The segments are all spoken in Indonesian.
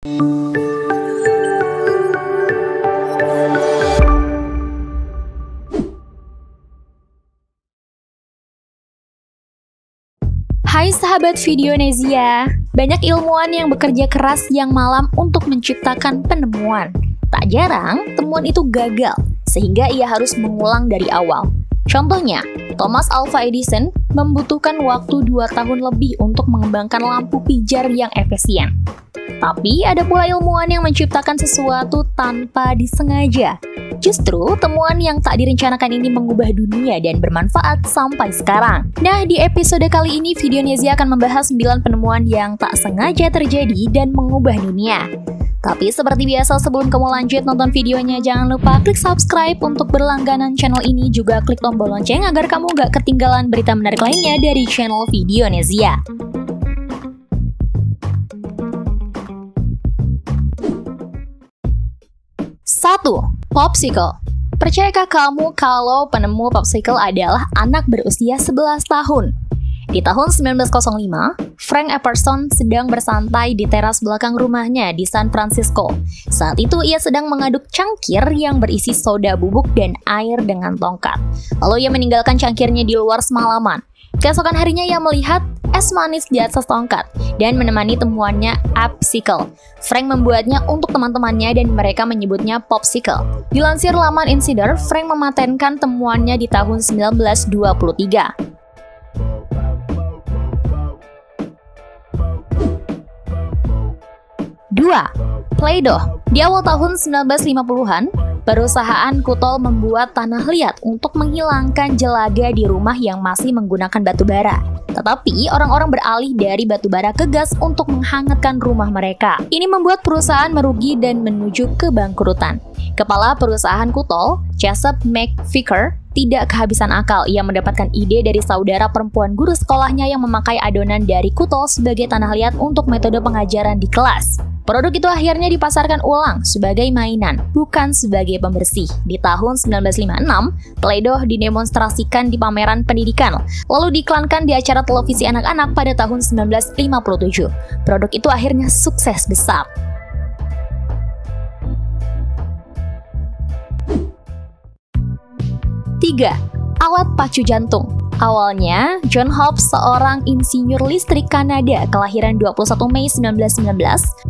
Hai sahabat Videonesia, banyak ilmuwan yang bekerja keras siang malam untuk menciptakan penemuan. Tak jarang, temuan itu gagal, sehingga ia harus mengulang dari awal. Contohnya, Thomas Alva Edison membutuhkan waktu 2 tahun lebih untuk mengembangkan lampu pijar yang efisien. Tapi ada pula ilmuwan yang menciptakan sesuatu tanpa disengaja. Justru, temuan yang tak direncanakan ini mengubah dunia dan bermanfaat sampai sekarang. Nah, di episode kali ini, Videonesia akan membahas 9 penemuan yang tak sengaja terjadi dan mengubah dunia. Tapi seperti biasa, sebelum kamu lanjut nonton videonya, jangan lupa klik subscribe untuk berlangganan channel ini, juga klik tombol lonceng agar kamu gak ketinggalan berita menarik lainnya dari channel Videonesia. 1. Popsicle. Percayakah kamu kalau penemu popsicle adalah anak berusia 11 tahun? Di tahun 1905, Frank Epperson sedang bersantai di teras belakang rumahnya di San Francisco. Saat itu ia sedang mengaduk cangkir yang berisi soda bubuk dan air dengan tongkat. Lalu ia meninggalkan cangkirnya di luar semalaman. Keesokan harinya ia melihat es manis di atas tongkat dan menemani temuannya Upsicle. Frank membuatnya untuk teman-temannya dan mereka menyebutnya Popsicle. Dilansir laman Insider, Frank mematenkan temuannya di tahun 1923. 2. Play-Doh. Di awal tahun 1950-an, perusahaan Kutol membuat tanah liat untuk menghilangkan jelaga di rumah yang masih menggunakan batu bara. Tetapi, orang-orang beralih dari batu bara ke gas untuk menghangatkan rumah mereka. Ini membuat perusahaan merugi dan menuju kebangkrutan. Kepala perusahaan Kutol, Joseph McVicker, tidak kehabisan akal. Ia mendapatkan ide dari saudara perempuan guru sekolahnya yang memakai adonan dari Kutol sebagai tanah liat untuk metode pengajaran di kelas. Produk itu akhirnya dipasarkan ulang sebagai mainan, bukan sebagai pembersih. Di tahun 1956, Play-Doh didemonstrasikan di pameran pendidikan, lalu diiklankan di acara televisi anak-anak pada tahun 1957. Produk itu akhirnya sukses besar. 3. Alat pacu jantung. Awalnya, John Hobbs, seorang insinyur listrik Kanada kelahiran 21 Mei 1919,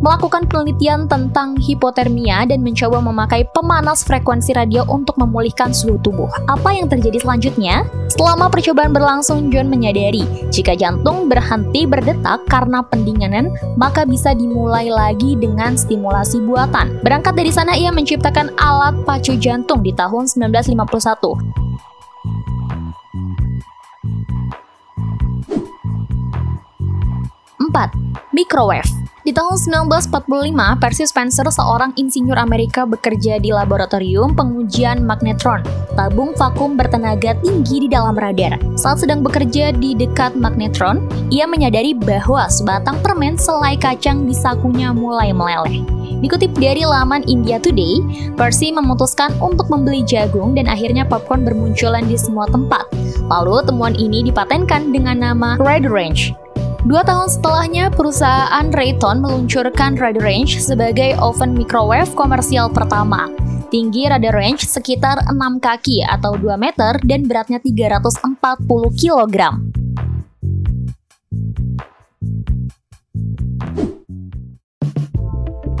melakukan penelitian tentang hipotermia dan mencoba memakai pemanas frekuensi radio untuk memulihkan suhu tubuh. Apa yang terjadi selanjutnya? Selama percobaan berlangsung, John menyadari jika jantung berhenti berdetak karena pendinginan, maka bisa dimulai lagi dengan stimulasi buatan. Berangkat dari sana, ia menciptakan alat pacu jantung di tahun 1951. 4. Microwave. Di tahun 1945, Percy Spencer, seorang insinyur Amerika bekerja di laboratorium pengujian magnetron, tabung vakum bertenaga tinggi di dalam radar. Saat sedang bekerja di dekat magnetron, ia menyadari bahwa sebatang permen selai kacang di sakunya mulai meleleh. Dikutip dari laman India Today, Percy memutuskan untuk membeli jagung dan akhirnya popcorn bermunculan di semua tempat. Lalu temuan ini dipatenkan dengan nama Radarange. 2 tahun setelahnya, perusahaan Raytheon meluncurkan Radarange sebagai oven microwave komersial pertama. Tinggi Radarange sekitar 6 kaki atau 2 meter dan beratnya 340 kg. 5.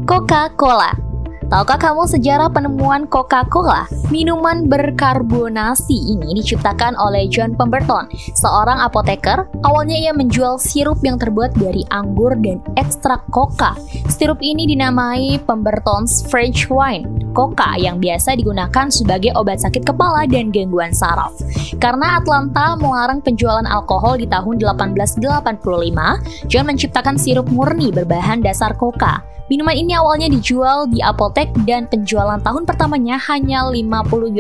Coca-Cola. Tahukah kamu sejarah penemuan Coca-Cola? Minuman berkarbonasi ini diciptakan oleh John Pemberton, seorang apoteker. Awalnya ia menjual sirup yang terbuat dari anggur dan ekstrak coca. Sirup ini dinamai Pemberton's French Wine, coca yang biasa digunakan sebagai obat sakit kepala dan gangguan saraf. Karena Atlanta melarang penjualan alkohol di tahun 1885, John menciptakan sirup murni berbahan dasar coca. Minuman ini awalnya dijual di apotek dan penjualan tahun pertamanya hanya $50.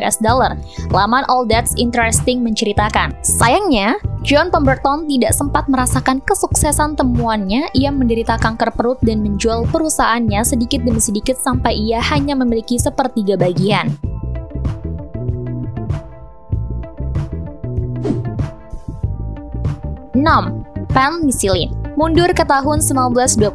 Laman All That's Interesting menceritakan, sayangnya, John Pemberton tidak sempat merasakan kesuksesan temuannya. Ia menderita kanker perut dan menjual perusahaannya sedikit demi sedikit sampai ia hanya memiliki 1/3 bagian. 6. Penicillin. Mundur ke tahun 1928,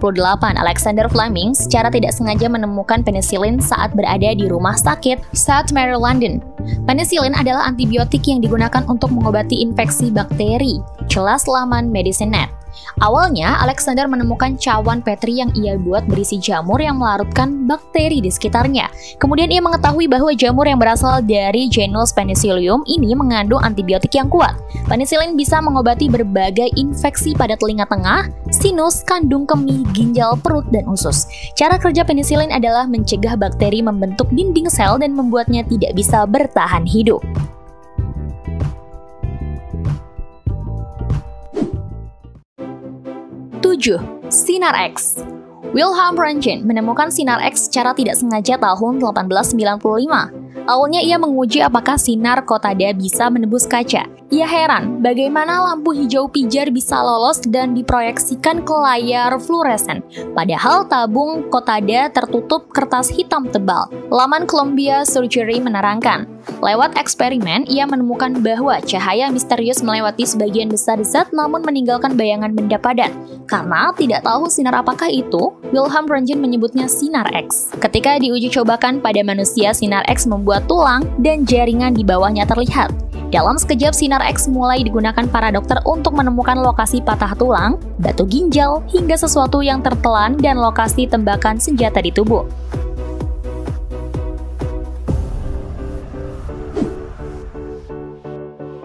Alexander Fleming secara tidak sengaja menemukan penisilin saat berada di rumah sakit St. Mary London. Penisilin adalah antibiotik yang digunakan untuk mengobati infeksi bakteri, jelas laman Medicine.net. Awalnya, Alexander menemukan cawan Petri yang ia buat berisi jamur yang melarutkan bakteri di sekitarnya. Kemudian ia mengetahui bahwa jamur yang berasal dari genus Penicillium ini mengandung antibiotik yang kuat. Penicillin bisa mengobati berbagai infeksi pada telinga tengah, sinus, kandung kemih, ginjal, perut, dan usus. Cara kerja penicillin adalah mencegah bakteri membentuk dinding sel dan membuatnya tidak bisa bertahan hidup. 7. Sinar X. Wilhelm Röntgen menemukan sinar X secara tidak sengaja tahun 1895. Awalnya ia menguji apakah sinar Kotada bisa menembus kaca. Ia heran bagaimana lampu hijau pijar bisa lolos dan diproyeksikan ke layar fluoresen. Padahal tabung Kotada tertutup kertas hitam tebal. Laman Columbia Surgery menerangkan, lewat eksperimen ia menemukan bahwa cahaya misterius melewati sebagian besar zat namun meninggalkan bayangan benda padat. Karena tidak tahu sinar apakah itu, Wilhelm Röntgen menyebutnya sinar X. Ketika diuji cobakan pada manusia, sinar X membuat tulang dan jaringan di bawahnya terlihat. Dalam sekejap, sinar X mulai digunakan para dokter untuk menemukan lokasi patah tulang, batu ginjal, hingga sesuatu yang tertelan dan lokasi tembakan senjata di tubuh.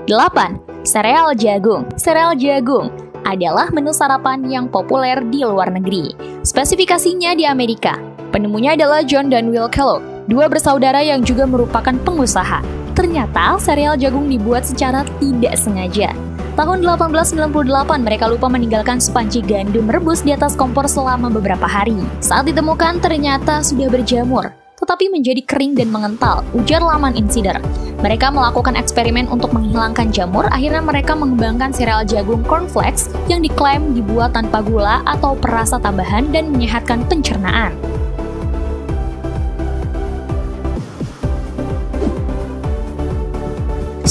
8. Sereal jagung. Sereal jagung adalah menu sarapan yang populer di luar negeri. Spesifikasinya di Amerika. Penemunya adalah John dan Will Kellogg, dua bersaudara yang juga merupakan pengusaha. Ternyata sereal jagung dibuat secara tidak sengaja. Tahun 1898 mereka lupa meninggalkan sepanci gandum rebus di atas kompor selama beberapa hari. Saat ditemukan ternyata sudah berjamur, tetapi menjadi kering dan mengental, ujar laman Insider. Mereka melakukan eksperimen untuk menghilangkan jamur, akhirnya mereka mengembangkan sereal jagung cornflakes yang diklaim dibuat tanpa gula atau perasa tambahan dan menyehatkan pencernaan.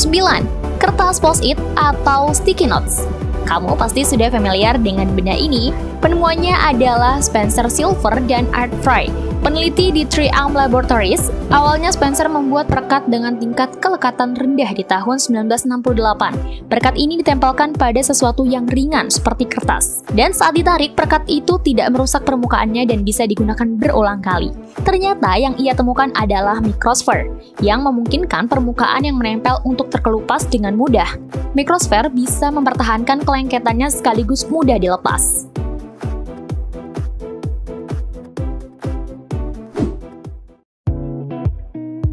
9. Kertas post-it atau sticky notes. Kamu pasti sudah familiar dengan benda ini. Penemuannya adalah Spencer Silver dan Art Fry, peneliti di 3M Laboratories. Awalnya Spencer membuat perekat dengan tingkat kelekatan rendah di tahun 1968. Perekat ini ditempelkan pada sesuatu yang ringan seperti kertas. Dan saat ditarik, perekat itu tidak merusak permukaannya dan bisa digunakan berulang kali. Ternyata yang ia temukan adalah microsphere, yang memungkinkan permukaan yang menempel untuk terkelupas dengan mudah. Microsphere bisa mempertahankan kelengketannya sekaligus mudah dilepas.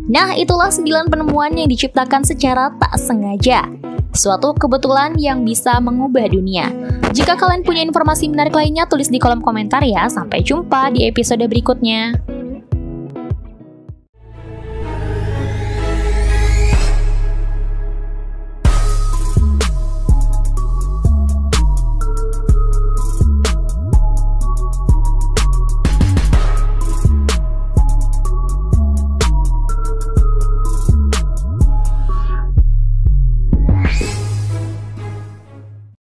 Nah, itulah 9 penemuan yang diciptakan secara tak sengaja. Suatu kebetulan yang bisa mengubah dunia. Jika kalian punya informasi menarik lainnya, tulis di kolom komentar ya. Sampai jumpa di episode berikutnya.